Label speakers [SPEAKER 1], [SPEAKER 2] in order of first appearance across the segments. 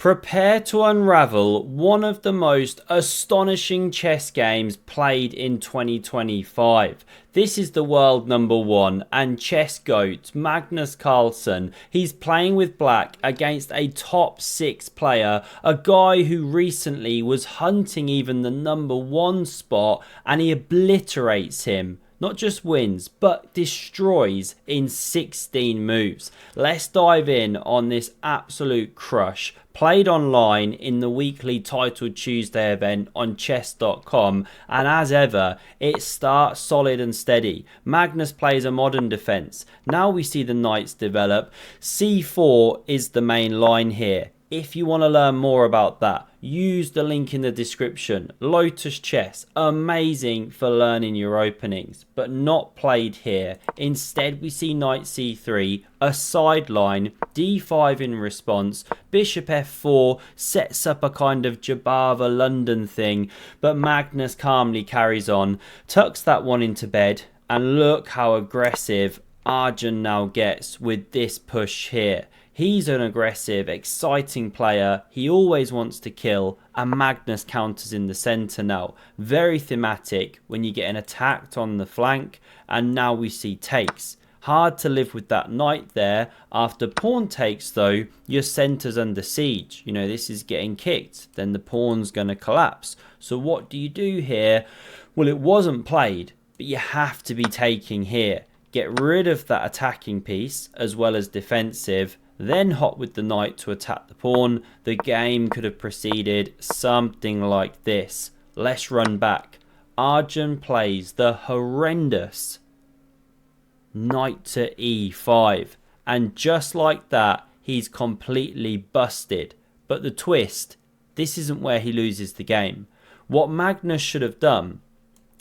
[SPEAKER 1] Prepare to unravel one of the most astonishing chess games played in 2025. This is the world number one and chess goat Magnus Carlsen. He's playing with black against a top 6 player, a guy who recently was hunting even the number 1 spot, and he obliterates him. Not just wins, but destroys in 16 moves. Let's dive in on this absolute crush. Played online in the weekly Titled Tuesday event on chess.com, and as ever, it starts solid and steady. Magnus plays a modern defense. Now we see the knights develop. c4 is the main line here. If you want to learn more about that, use the link in the description. Lotus Chess, amazing for learning your openings, but not played here. Instead, we see knight c3, a sideline, d5 in response, bishop f4 sets up a kind of Jabava London thing, but Magnus calmly carries on, tucks that one into bed, and look how aggressive Arjun now gets with this push here. He's an aggressive, exciting player. He always wants to kill, and Magnus counters in the centre now. Very thematic when you get an attacked on the flank, and now we see takes. Hard to live with that knight there. After pawn takes though, your centre's under siege. You know, this is getting kicked. Then the pawn's going to collapse. So what do you do here? Well, it wasn't played, but you have to be taking here. Get rid of that attacking piece as well as defensive. Then hot with the knight to attack the pawn. The game could have proceeded something like this. Let's run back. Arjun plays the horrendous knight to e5. And just like that, he's completely busted. But the twist, this isn't where he loses the game. What Magnus should have done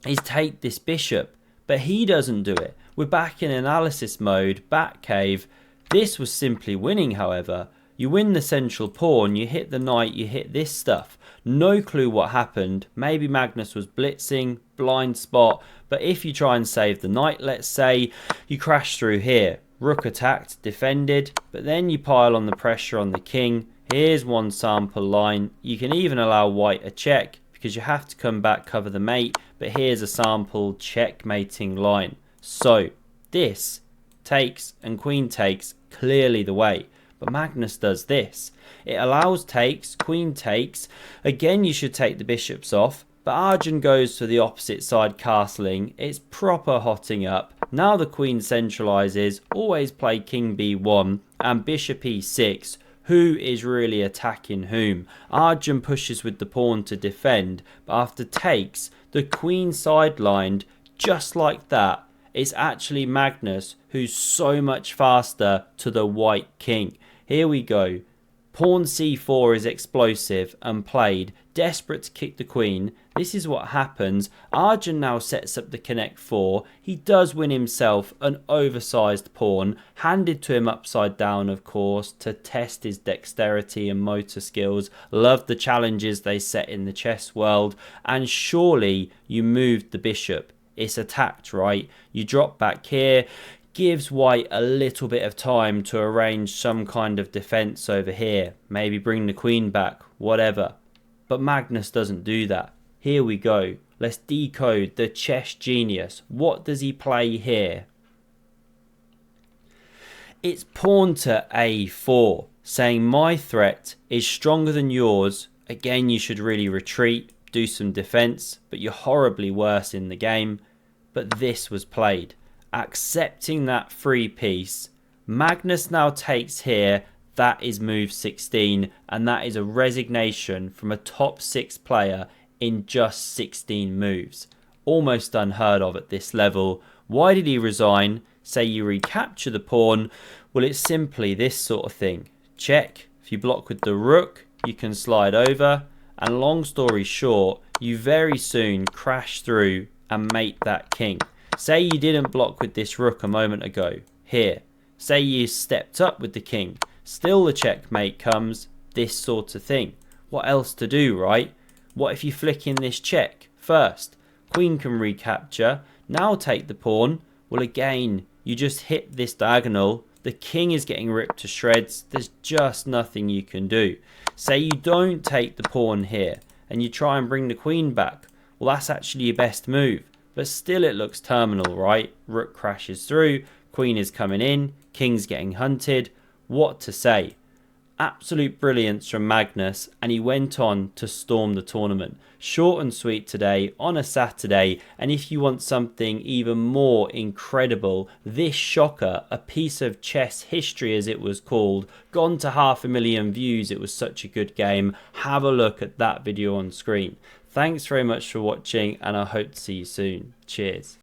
[SPEAKER 1] is take this bishop. But he doesn't do it. We're back in analysis mode, back cave. This was simply winning, however. You win the central pawn, you hit the knight, you hit this stuff. No clue what happened. Maybe Magnus was blitzing, blind spot. But if you try and save the knight, let's say, you crash through here. Rook attacked, defended, but then you pile on the pressure on the king. Here's one sample line. You can even allow white a check because you have to come back, cover the mate. But here's a sample checkmating line. So this takes and queen takes clearly the way, but Magnus does this. It allows takes, queen takes. Again, you should take the bishops off, but Arjun goes to the opposite side, castling. It's proper hotting up. Now the queen centralizes. Always play king b1 and bishop e6. Who is really attacking whom? Arjun pushes with the pawn to defend, but after takes, the queen sidelined just like that. It's actually Magnus who's so much faster to the white king. Here we go. Pawn c4 is explosive and played. Desperate to kick the queen. This is what happens. Arjun now sets up the connect 4. He does win himself an oversized pawn. Handed to him upside down, of course, to test his dexterity and motor skills. Love the challenges they set in the chess world. And surely you moved the bishop. It's attacked, right? You drop back here, gives white a little bit of time to arrange some kind of defense over here. Maybe bring the queen back, whatever. But Magnus doesn't do that. Here we go. Let's decode the chess genius. What does he play here? It's pawn to a4, saying my threat is stronger than yours. Again, you should really retreat. Do some defense, but you're horribly worse in the game. But this was played. Accepting that free piece. Magnus now takes here. That is move 16, and that is a resignation from a top 6 player in just 16 moves. Almost unheard of at this level. Why did he resign? Say you recapture the pawn. Well, it's simply this sort of thing. Check. If you block with the rook, you can slide over. And long story short, you very soon crash through and mate that king. Say you didn't block with this rook a moment ago. Here. Say you stepped up with the king. Still the checkmate comes. This sort of thing. What else to do, right? What if you flick in this check first? Queen can recapture. Now take the pawn. Well, again, you just hit this diagonal. The king is getting ripped to shreds. There's just nothing you can do. Say you don't take the pawn here and you try and bring the queen back. Well, that's actually your best move, but still it looks terminal, right? Rook crashes through, queen is coming in, king's getting hunted. What to say? Absolute brilliance from Magnus, and he went on to storm the tournament. Short and sweet today on a Saturday, and if you want something even more incredible, this shocker, a piece of chess history as it was called, gone to 500,000 views, it was such a good game. Have a look at that video on screen. Thanks very much for watching, and I hope to see you soon. Cheers.